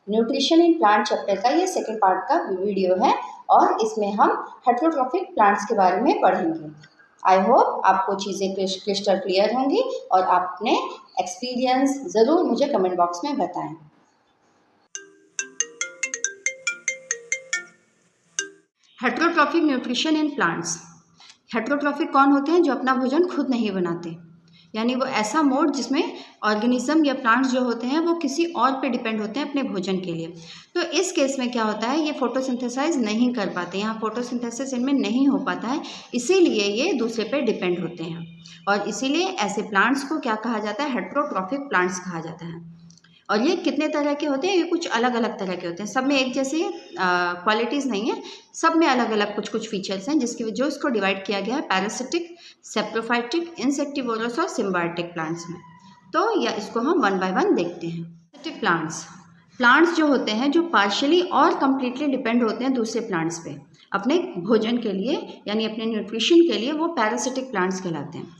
Nutrition in plant chapter का ये second part का वीडियो है और इसमें हम हेटेरोट्रॉफिक प्लांट्स के बारे में पढ़ेंगे। आई होप आपको चीज़ें क्रिस्टल क्लियर होंगी और आपने एक्सपीरियंस ज़रूर मुझे कमेंट बॉक्स में बताएं। Heterotrophic nutrition in plants. Heterotrophic कौन होते हैं? जो अपना भोजन खुद नहीं बनाते, यानी वो ऐसा मोड जिसमें ऑर्गेनिज्म या प्लांट्स जो होते हैं वो किसी और पे डिपेंड होते हैं अपने भोजन के लिए। तो इस केस में क्या होता है, ये फोटोसिंथेसाइज नहीं कर पाते, यहाँ फोटोसिंथेसिस इनमें नहीं हो पाता है, इसीलिए ये दूसरे पे डिपेंड होते हैं और इसीलिए ऐसे प्लांट्स को क्या कहा जाता है? हेटेरोट्रॉफिक प्लांट्स कहा जाता है। और ये कितने तरह के होते हैं? ये कुछ अलग अलग तरह के होते हैं, सब में एक जैसी क्वालिटीज़ नहीं है, सब में अलग अलग कुछ कुछ फीचर्स हैं जिसकी जो इसको डिवाइड किया गया है पैरासिटिक, सेप्रोफाइटिक, इंसेक्टिवोरस और सिम्बायोटिक प्लांट्स में। तो या इसको हम वन बाय वन देखते हैं। पैरासिटिक प्लांट्स जो होते हैं जो पार्शियली और कम्प्लीटली डिपेंड होते हैं दूसरे प्लांट्स पे अपने भोजन के लिए, यानी अपने न्यूट्रिशन के लिए, वो पैरासिटिक प्लांट्स कहलाते हैं।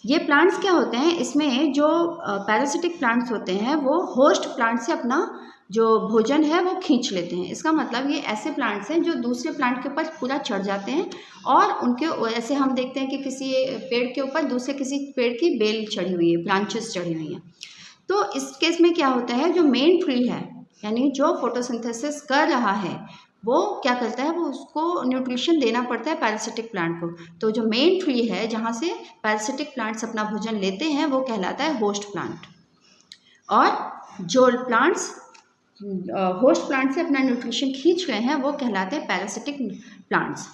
ये प्लांट्स क्या होते हैं, इसमें जो पैरासिटिक प्लांट्स होते हैं वो होस्ट प्लांट से अपना जो भोजन है वो खींच लेते हैं। इसका मतलब ये ऐसे प्लांट्स हैं जो दूसरे प्लांट के ऊपर पूरा चढ़ जाते हैं और उनके ऐसे हम देखते हैं कि किसी पेड़ के ऊपर दूसरे किसी पेड़ की बेल चढ़ी हुई है, ब्रांचेस चढ़ी हुई हैं। तो इस केस में क्या होता है, जो मेन ट्री है यानी जो फोटोसिंथेसिस कर रहा है वो क्या करता है, वो उसको न्यूट्रिशन देना पड़ता है पैरासिटिक प्लांट को। तो जो मेन ट्री है जहाँ से पैरासिटिक प्लांट्स अपना भोजन लेते हैं वो कहलाता है होस्ट प्लांट, और जो प्लांट्स होस्ट प्लांट से अपना न्यूट्रिशन खींच रहे हैं वो कहलाते हैं पैरासिटिक प्लांट्स।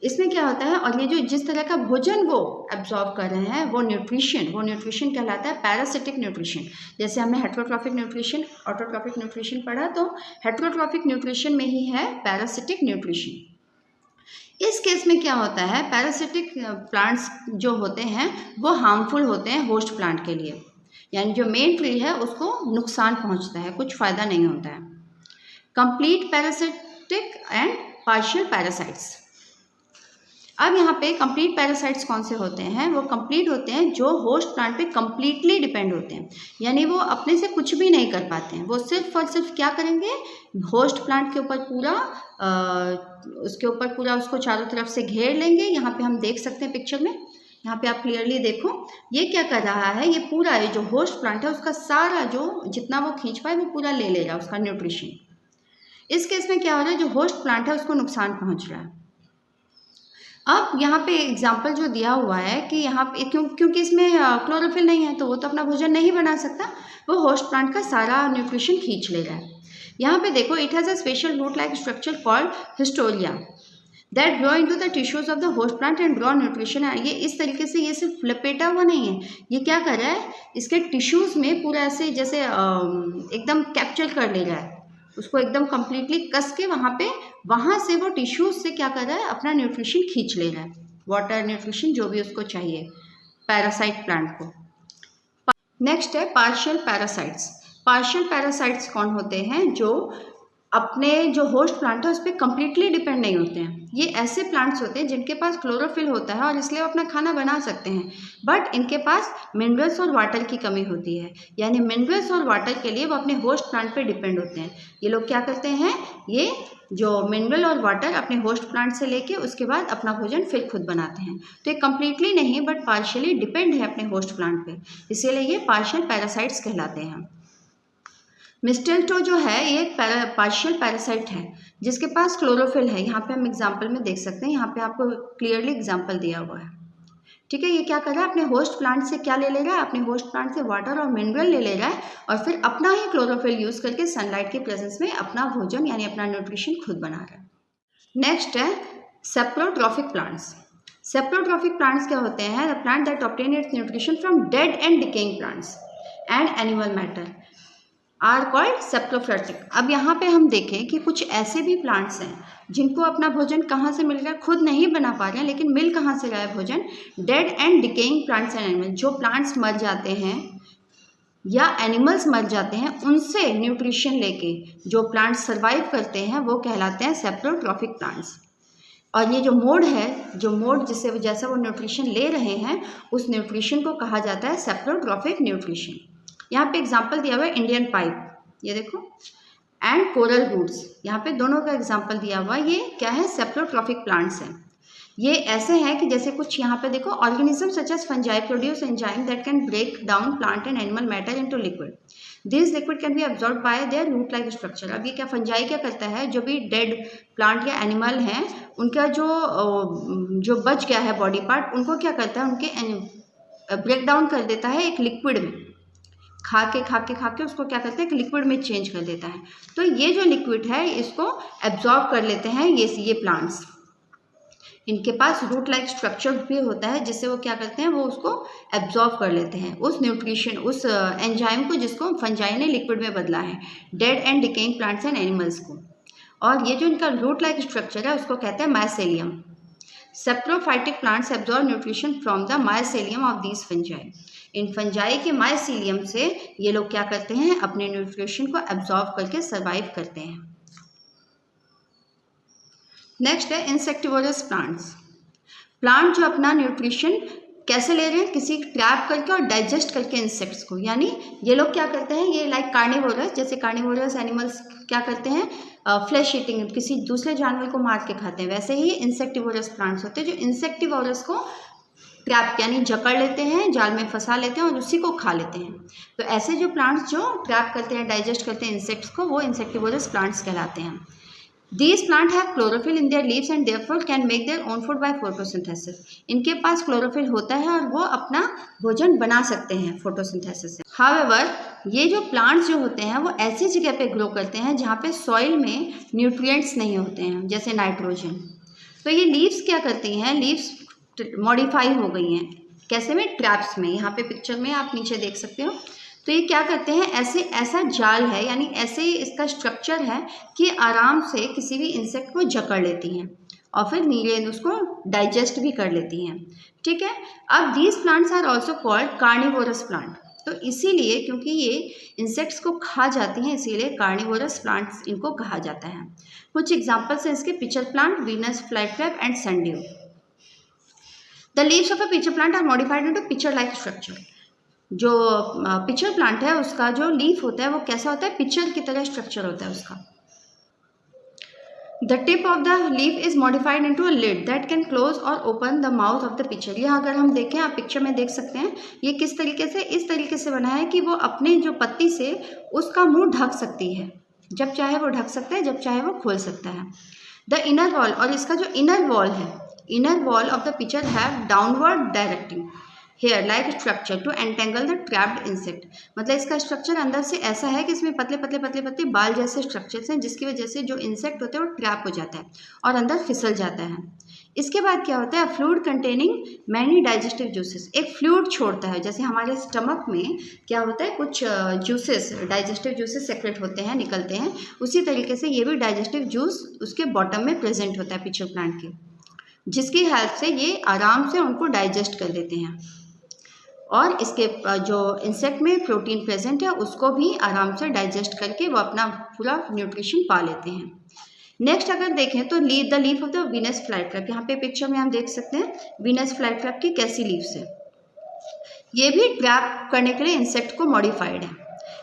इसमें क्या होता है, और ये जो जिस तरह का भोजन वो एब्जॉर्ब कर रहे हैं वो न्यूट्रिशन कहलाता है पैरासिटिक न्यूट्रिशन। जैसे हमने हेटेरोट्रॉफिक न्यूट्रिशन, ऑटोट्रॉफिक न्यूट्रिशन पढ़ा, तो हेटेरोट्रॉफिक न्यूट्रिशन में ही है पैरासिटिक न्यूट्रिशन। इस केस में क्या होता है, पैरासिटिक प्लांट्स जो होते हैं वो हार्मफुल होते हैं होस्ट प्लांट के लिए, यानी जो मेन ट्री है उसको नुकसान पहुंचता है, कुछ फ़ायदा नहीं होता है। Complete parasitic and partial parasites. अब यहाँ पे कंप्लीट पैरासाइट्स कौन से होते हैं? वो कंप्लीट होते हैं जो होस्ट प्लांट पे कंप्लीटली डिपेंड होते हैं, यानी वो अपने से कुछ भी नहीं कर पाते हैं। वो सिर्फ और सिर्फ क्या करेंगे, होस्ट प्लांट के ऊपर पूरा उसके ऊपर पूरा उसको चारों तरफ से घेर लेंगे। यहाँ पे हम देख सकते हैं पिक्चर में, यहाँ पे आप क्लियरली देखो, ये क्या कर रहा है, ये पूरा ये जो होस्ट प्लांट है उसका सारा जो जितना वो खींच पाए वो पूरा ले रहा है उसका न्यूट्रिशन। इस केस में क्या हो रहा है, जो होस्ट प्लांट है उसको नुकसान पहुँच रहा है। अब यहाँ पे एग्जाम्पल जो दिया हुआ है कि यहाँ पे क्योंकि इसमें क्लोरोफिल नहीं है तो वो तो अपना भोजन नहीं बना सकता, वो होस्ट प्लांट का सारा न्यूट्रिशन खींच ले रहा है। यहाँ पे देखो, it has a special root like structure called haustoria that grow into the tissues of the host plant and draw nutrition. ये इस तरीके से, ये सिर्फ लपेटा हुआ नहीं है, ये क्या कर रहा है, इसके टिश्यूज़ में पूरा ऐसे जैसे एकदम कैप्चर कर ले रहा है उसको, एकदम कम्प्लीटली कस के वहाँ से वो टिश्यूज से क्या कर रहा है, अपना न्यूट्रिशन खींच ले रहा है, वाटर न्यूट्रिशन जो भी उसको चाहिए पैरासाइट प्लांट को। नेक्स्ट है पार्शियल पैरासाइट्स। पार्शियल पैरासाइट्स कौन होते हैं? जो अपने जो होस्ट प्लांट है उस पर कम्प्लीटली डिपेंड नहीं होते हैं। ये ऐसे प्लांट्स होते हैं जिनके पास क्लोरोफिल होता है और इसलिए वो अपना खाना बना सकते हैं, बट इनके पास मिनरल्स और वाटर की कमी होती है, यानी मिनरल्स और वाटर के लिए वो अपने होस्ट प्लांट पे डिपेंड होते हैं। ये लोग क्या करते हैं, ये जो मिनरल और वाटर अपने होस्ट प्लांट से लेके उसके बाद अपना भोजन फिर खुद बनाते हैं। तो ये कम्प्लीटली नहीं बट पार्शियली डिपेंड है अपने होस्ट प्लांट पे, इसीलिए ये पार्शियल पैरासाइट्स कहलाते हैं। मिस्टल्टो जो है ये एक पार्शियल पैरासाइट है जिसके पास क्लोरोफिल है। यहाँ पे हम एग्जाम्पल में देख सकते हैं, यहाँ पे आपको क्लियरली एग्जाम्पल दिया हुआ है, ठीक है। ये क्या कर रहा है, अपने होस्ट प्लांट से क्या ले रहा है, अपने होस्ट प्लांट से वाटर और मिनरल ले रहा है और फिर अपना ही क्लोरोफिल यूज करके सनलाइट के प्रेजेंस में अपना भोजन यानी अपना न्यूट्रिशन खुद बना रहा है। नेक्स्ट है सेप्रोट्रॉफिक प्लांट्स। सेप्रोट्रॉफिक प्लांट्स क्या होते हैं, the plant that obtain its nutrition from dead and decaying plants and animal matter are called saprophytic. अब यहाँ पे हम देखें कि कुछ ऐसे भी प्लांट्स हैं जिनको अपना भोजन कहाँ से मिल रहा है, खुद नहीं बना पा रहे हैं, लेकिन मिल कहाँ से रहा है भोजन, dead and decaying plants and animal. जो प्लांट्स मर जाते हैं या एनिमल्स मर जाते हैं उनसे न्यूट्रिशन लेके जो प्लांट्स सर्वाइव करते हैं वो कहलाते हैं सेप्रोट्रॉफिक प्लांट्स। और ये जो मोड है, जो मोड जिससे जैसा वो न्यूट्रिशन ले रहे हैं उस न्यूट्रिशन को कहा जाता है सेप्रोट्रॉफिक न्यूट्रिशन। यहाँ पे एग्जांपल दिया हुआ है इंडियन पाइप, ये देखो एंड कोरल रूट्स। यहाँ पे दोनों का एग्जाम्पल दिया हुआ, ये क्या है, सेप्लोट्रॉफिक प्लांट्स हैं। ये ऐसे हैं कि जैसे कुछ यहाँ पे देखो, organism such as fungi produce enzyme that can break down plant and animal matter into liquid. This liquid can be absorb by their root like structure. अब ये क्या, फंजाई क्या करता है, जो भी डेड प्लांट या एनिमल हैं उनका जो बच गया है बॉडी पार्ट, उनको क्या करता है, उनके ब्रेक डाउन कर देता है एक लिक्विड में, खा के उसको क्या करते हैं, एक लिक्विड में चेंज कर देता है। तो ये जो लिक्विड है इसको एब्जॉर्ब कर लेते हैं ये प्लांट्स। इनके पास रूट लाइक स्ट्रक्चर भी होता है जिससे वो क्या करते हैं, वो उसको एब्जॉर्ब कर लेते हैं उस न्यूट्रिशन, उस एंजाइम को जिसको फंजाई ने लिक्विड में बदला है dead and decaying plants and animals को। और ये जो इनका रूट लाइक स्ट्रक्चर है उसको कहते हैं mycelium. Saprophytic plants absorb nutrition from the mycelium of these fungi. In fungi के माइसेलियम से ये लोग क्या करते हैं, अपने न्यूट्रिशन को एब्जॉर्ब करके सर्वाइव करते हैं। नेक्स्ट है इंसेक्टिवोरस प्लांट्स। प्लांट जो अपना न्यूट्रिशन कैसे ले रहे हैं, किसी ट्रैप करके और डाइजेस्ट करके इंसेक्ट्स को। यानी ये लोग क्या करते हैं, ये लाइक कार्निवोरस, जैसे कार्निवोरस एनिमल्स क्या करते हैं, फ्लैश ईटिंग, किसी दूसरे जानवर को मार के खाते हैं, वैसे ही इंसेक्टिवोरस प्लांट्स होते हैं जो इंसेक्टिवोरस को ट्रैप यानी जकड़ लेते हैं, जाल में फंसा लेते हैं और उसी को खा लेते हैं। तो ऐसे जो प्लांट्स जो ट्रैप करते हैं, डाइजेस्ट करते हैं इंसेक्ट्स को, वो इंसेक्टिवोरस प्लांट्स कहलाते हैं। These plants have chlorophyll in their leaves and therefore can make their own food by photosynthesis. इनके पास क्लोरोफिल होता है और वो अपना भोजन बना सकते हैं फोटोसिंथेसिस से। However, ये जो प्लांट्स जो होते हैं वो ऐसी जगह पे ग्रो करते हैं जहाँ पे सॉइल में न्यूट्रिएंट्स नहीं होते हैं, जैसे नाइट्रोजन। तो ये लीव्स क्या करती हैं, लीव्स मॉडिफाई हो गई हैं, कैसे में, ट्रैप्स में। यहाँ पे पिक्चर में आप नीचे देख सकते हो। तो ये क्या करते हैं, ऐसा जाल है, यानी ऐसे इसका स्ट्रक्चर है कि आराम से किसी भी इंसेक्ट को जकड़ लेती हैं और फिर नीचे उसको डाइजेस्ट भी कर लेती हैं। ठीक है। अब these plants are also called carnivorous plant. तो इसीलिए, क्योंकि ये इंसेक्ट्स को खा जाती हैं, इसीलिए कार्निवोरस प्लांट्स इनको कहा जाता है। कुछ एग्जाम्पल्स हैं इसके, pitcher plant, Venus flytrap and sundew. The leaves of a pitcher plant are modified into pitcher like structure. जो पिचर प्लांट है उसका जो लीफ होता है वो कैसा होता है, पिचर की तरह स्ट्रक्चर होता है उसका। The tip of the leaf is modified into a lid that can close or open the mouth of the pitcher. यहाँ अगर हम देखें, आप पिक्चर में देख सकते हैं ये किस तरीके से, इस तरीके से बना है कि वो अपने जो पत्ती से उसका मुंह ढक सकती है, जब चाहे वो ढक सकता है, जब चाहे वो खोल सकता है। द इनर वॉल, और इसका जो इनर वॉल है, inner wall of the pitcher have downward directing hair like structure to entangle the trapped insect. मतलब इसका स्ट्रक्चर अंदर से ऐसा है कि इसमें पतले पतले पतले पतले बाल जैसे स्ट्रक्चर्स हैं, जिसकी वजह से जो इंसेक्ट होते हैं वो ट्रैप हो जाता है और अंदर फिसल जाता है। इसके बाद क्या होता है, fluid containing many digestive juices. एक फ्लूइड छोड़ता है, जैसे हमारे स्टमक में क्या होता है, कुछ जूसेस, डाइजेस्टिव जूसेस सेक्रेट होते हैं, निकलते हैं, उसी तरीके से ये भी डाइजेस्टिव जूस उसके बॉटम में प्रेजेंट होता है पिचर प्लांट के, जिसकी हेल्प से ये आराम से उनको डाइजेस्ट कर देते हैं और इसके जो इंसेक्ट में प्रोटीन प्रेजेंट है उसको भी आराम से डाइजेस्ट करके वो अपना पूरा न्यूट्रिशन पा लेते हैं। नेक्स्ट अगर देखें तो the leaf of the Venus flytrap. यहाँ पे पिक्चर में हम देख सकते हैं वीनस फ्लाईट्रैप की कैसी लीव्स है। ये भी ट्रैप करने के लिए इंसेक्ट को मॉडिफाइड है।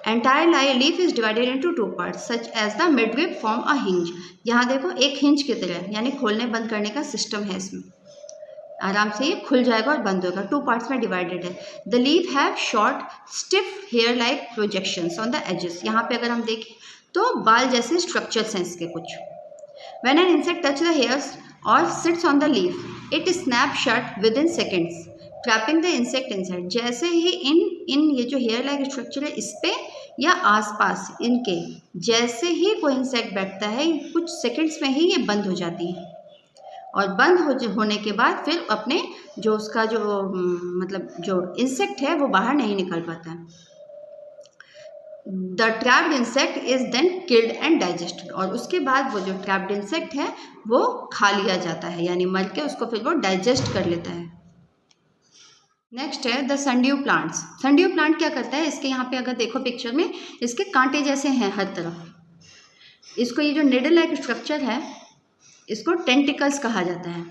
Entire leaf is divided into two parts such as the midrib form a hinge. यहाँ देखो एक हिंज की तरह, यानी खोलने बंद करने का सिस्टम है इसमें, आराम से ये खुल जाएगा और बंद होगा। टू पार्ट्स में डिवाइडेड है। The leaf have short stiff hair like projections on the edges. यहाँ पे अगर हम देखें तो बाल जैसे स्ट्रक्चर्स हैं इसके कुछ। When an insect touch the hairs और sits on the leaf it snap shut within seconds trapping the insect inside. जैसे ही इन ये जो हेयर लाइक स्ट्रक्चर है इस पे या आसपास इनके, जैसे ही कोई इंसेक्ट बैठता है कुछ सेकेंड्स में ही ये बंद हो जाती है और बंद होने के बाद फिर अपने जो उसका जो मतलब जो इंसेक्ट है वो बाहर नहीं निकल पाता। The trapped insect is then killed and digested. और उसके बाद वो जो ट्रैप्ड इंसेक्ट है वो खा लिया जाता है, यानी मर के उसको फिर वो डाइजेस्ट कर लेता है। नेक्स्ट है the sundew plants. Sundew plant क्या करता है, इसके यहाँ पे अगर देखो पिक्चर में, इसके कांटे जैसे हैं हर तरफ। इसको ये जो निडल लाइक स्ट्रक्चर है इसको टेंटिकल्स कहा जाता है।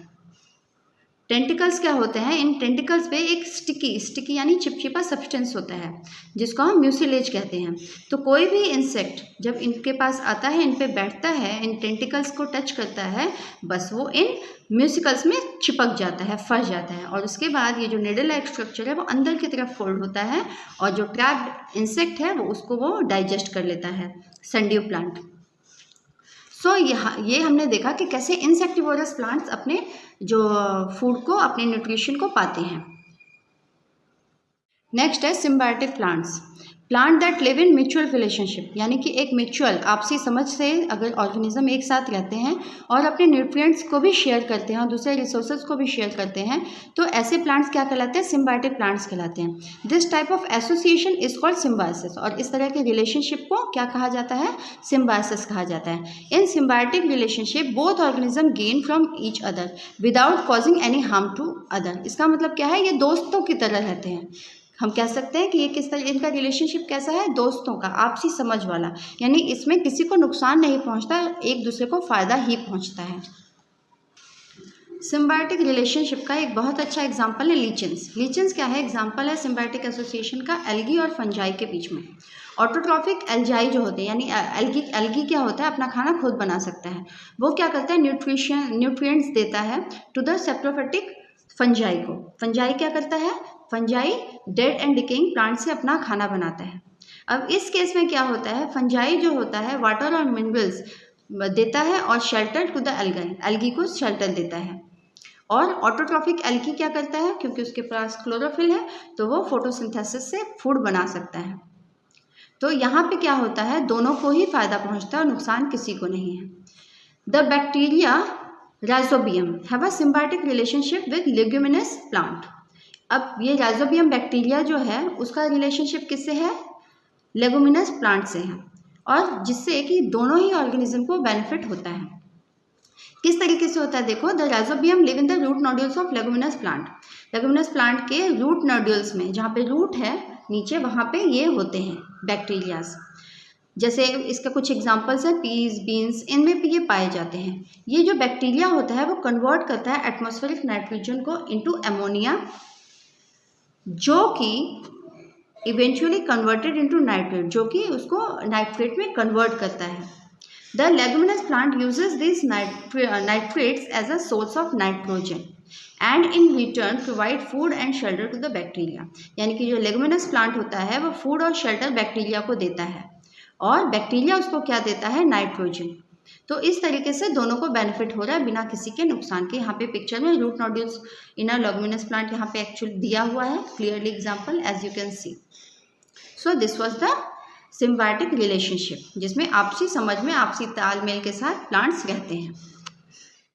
टेंटिकल्स क्या होते हैं, इन टेंटिकल्स पे एक स्टिकी यानी चिपचिपा सब्सटेंस होता है जिसको हम म्यूसिलेज कहते हैं। तो कोई भी इंसेक्ट जब इनके पास आता है, इन पे बैठता है, इन टेंटिकल्स को टच करता है, बस वो इन म्यूसिकल्स में चिपक जाता है, फंस जाता है, और उसके बाद ये जो निडल लाइक स्ट्रक्चर है वो अंदर की तरफ फोल्ड होता है और जो ट्रैप्ड इंसेक्ट है वो डाइजेस्ट कर लेता है, सनड्यू प्लांट। सो ये हमने देखा कि कैसे इंसेक्टिवोरस प्लांट्स अपने जो फूड को, अपने न्यूट्रिशन को पाते हैं। नेक्स्ट है symbiotic plants, plant that live in mutual relationship, यानी कि एक म्यूचुअल आपसी समझ से अगर ऑर्गेनिज्म एक साथ रहते हैं और अपने न्यूट्रिएंट्स को भी शेयर करते हैं और दूसरे रिसोर्सेज को भी शेयर करते हैं, तो ऐसे प्लांट्स क्या कहलाते हैं, सिम्बायोटिक प्लांट्स कहलाते हैं। This type of association is called symbiosis, और इस तरह के रिलेशनशिप को क्या कहा जाता है, सिम्बायोसिस कहा जाता है। In symbiotic relationship both organism gain from each other without causing any harm to other. इसका मतलब क्या है, ये दोस्तों की तरह रहते हैं। हम कह सकते हैं कि ये किस तरह, इनका रिलेशनशिप कैसा है, दोस्तों का, आपसी समझ वाला, यानी इसमें किसी को नुकसान नहीं पहुंचता, एक दूसरे को फ़ायदा ही पहुंचता है। सिम्बायोटिक रिलेशनशिप का एक बहुत अच्छा एग्जांपल है लीचेंस। लीचेंस क्या है, एग्जांपल है सिम्बायोटिक एसोसिएशन का एल्गी और फंजाई के बीच में। ऑटोट्रॉफिक एल्जाई जो होते हैं, यानी एल्गी क्या होता है, अपना खाना खुद बना सकता है। वो क्या करता है, न्यूट्रिएंट्स देता है टू द सेप्रोफिटिक फंजाई को। फंजाई क्या करता है, fungi dead and decaying plant से अपना खाना बनाता है। अब इस केस में क्या होता है, फंजाई जो होता है वाटर और मिनरल्स देता है और शेल्टर टू द एल्गी को शेल्टर देता है। और ऑटोट्रॉफिक एल्गी क्या करता है, क्योंकि उसके पास क्लोरोफिल है तो वो फोटोसिंथेसिस से फूड बना सकता है। तो यहाँ पे क्या होता है, दोनों को ही फायदा पहुँचता है और नुकसान किसी को नहीं है। The bacteria rhizobium have a symbiotic relationship with leguminous plant. अब ये राइजोबियम बैक्टीरिया जो है उसका रिलेशनशिप किससे है, लेगुमिनस प्लांट से है, और जिससे कि दोनों ही ऑर्गेनिज्म को बेनिफिट होता है। किस तरीके से होता है, देखो, the rhizobium live in the root nodules of leguminous plant. Leguminous plant के रूट नोड्यूल्स में, जहाँ पे रूट है नीचे, वहाँ पे ये होते हैं बैक्टीरियाज। जैसे इसका कुछ एग्जांपल्स है, पीस, बीन्स, इनमें भी ये पाए जाते हैं। ये जो बैक्टीरिया होता है वो कन्वर्ट करता है एटमॉस्फेरिक नाइट्रोजन को इनटू अमोनिया, जो कि इवेंचुअली कन्वर्टेड इनटू नाइट्रेट, जो कि उसको नाइट्रेट में कन्वर्ट करता है। The leguminous plant uses this nitrates as a source of nitrogen and in return provide food and shelter to the bacteria. यानी कि जो लेगुमिनस प्लांट होता है वो फूड और शेल्टर बैक्टीरिया को देता है और बैक्टीरिया उसको क्या देता है, नाइट्रोजन। तो इस तरीके से दोनों को बेनिफिट हो रहा है बिना किसी के नुकसान के। यहाँ पे पिक्चर में root nodules in a leguminous plant यहाँ पे एक्चुअली दिया हुआ है, clearly example as you can see. So this was the symbiotic relationship, जिसमें आपसी समझ में, आपसी तालमेल के साथ प्लांट्स रहते हैं।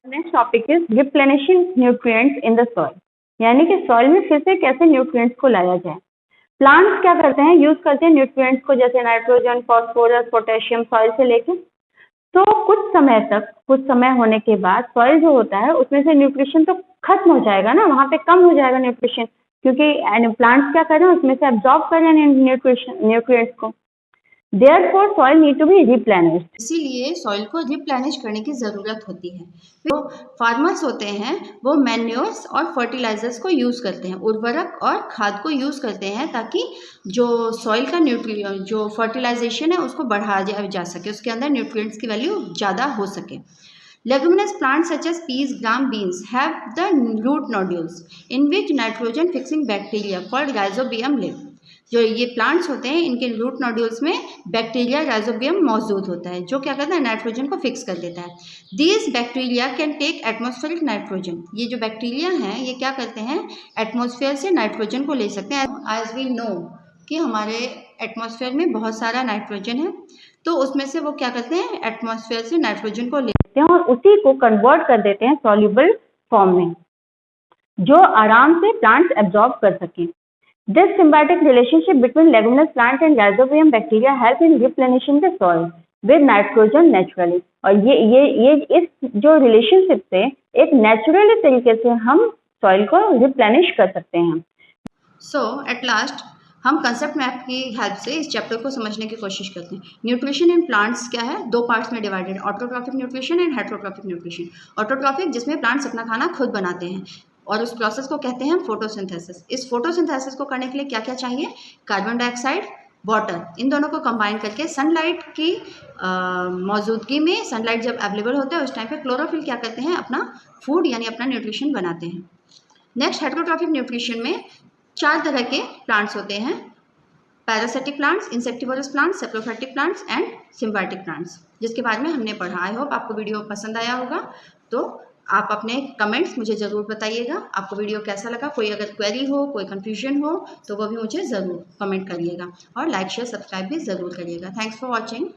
Next topic is replenishing nutrients in the soil, यानी कि सॉइल में फिर से कैसे न्यूट्रिएंट्स को लाया जाए। प्लांट्स क्या करते हैं, यूज करते हैं न्यूट्रिएंट्स को, जैसे नाइट्रोजन, फास्फोरस, पोटेशियम सॉइल से लेके। तो कुछ समय होने के बाद सॉइल जो होता है उसमें से न्यूट्रिशन तो खत्म हो जाएगा ना, वहाँ पे कम हो जाएगा न्यूट्रिशन, क्योंकि प्लांट्स क्या कर रहे हैं, उसमें से एब्जॉर्ब कर रहे हैं न्यूट्रिएंट्स को। Therefore, soil need to be replenished. इसीलिए सॉइल को रिप्लेनिश करने की ज़रूरत होती है। जो फार्मर्स होते हैं वो मैन्योर्स और फर्टिलाइजर्स को यूज़ करते हैं, उर्वरक और खाद को यूज़ करते हैं, ताकि जो सॉइल का जो फर्टिलाइजेशन है उसको बढ़ाया जा सके, उसके अंदर न्यूट्रिएंट्स की वैल्यू ज़्यादा हो सके। Leguminous plants such as peas, gram, beans have the root nodules in which nitrogen fixing bacteria called rhizobium live. जो ये प्लांट्स होते हैं इनके रूट नोड्यूल्स में बैक्टीरिया राइजोबियम मौजूद होता है, जो क्या करता है, नाइट्रोजन को फिक्स कर देता है। These bacteria can take atmospheric nitrogen. ये जो बैक्टीरिया हैं ये क्या करते हैं, एटमॉस्फेयर से नाइट्रोजन को ले सकते हैं। एज वी नो कि हमारे एटमॉस्फेयर में बहुत सारा नाइट्रोजन है, तो उसमें से वो क्या करते हैं, एटमॉस्फेयर से नाइट्रोजन को लेते हैं और उसी को कन्वर्ट कर देते हैं सॉल्युबल फॉर्म में, जो आराम से प्लांट्स एब्जॉर्ब कर सकें। This symbiotic relationship between leguminous plant and rhizobium bacteria help in replenishing the soil with nitrogen naturally. और ये इस जो रिलेशनशिप से एक नेचुरली तरीके से हम सॉइल को रिप्लेनिश कर सकते हैं। सो एट लास्ट हम कंसेप्ट मैप की हेल्प से इस चैप्टर को समझने की कोशिश करते हैं। न्यूट्रिशन इन प्लांट्स क्या है, दो पार्ट्स में divided, autotrophic nutrition and heterotrophic nutrition. Autotrophic जिसमें प्लांट्स अपना खाना खुद बनाते हैं, और उस प्रोसेस को कहते हैं फोटोसिंथेसिस। इस फोटोसिंथेसिस को करने के लिए क्या क्या चाहिए? कार्बन डाइऑक्साइड, वाटर, इन दोनों को कंबाइन करके सनलाइट की मौजूदगी में, सनलाइट जब अवेलेबल होता है उस टाइम पे क्लोरोफिल क्या करते हैं? अपना फूड यानी अपना न्यूट्रिशन बनाते हैं। नेक्स्ट, हेटेरोट्रॉफिक न्यूट्रिशन में 4 तरह के प्लांट्स होते हैं: parasitic plants, insectivorous plants, saprophytic plants and symbiotic plants, जिसके बारे में हमने पढ़ा। आई होप आपको वीडियो पसंद आया होगा। तो आप अपने कमेंट्स मुझे ज़रूर बताइएगा, आपको वीडियो कैसा लगा। कोई अगर क्वेरी हो, कोई कन्फ्यूजन हो तो वो भी मुझे ज़रूर कमेंट करिएगा, और लाइक शेयर सब्सक्राइब भी ज़रूर करिएगा। Thanks for watching.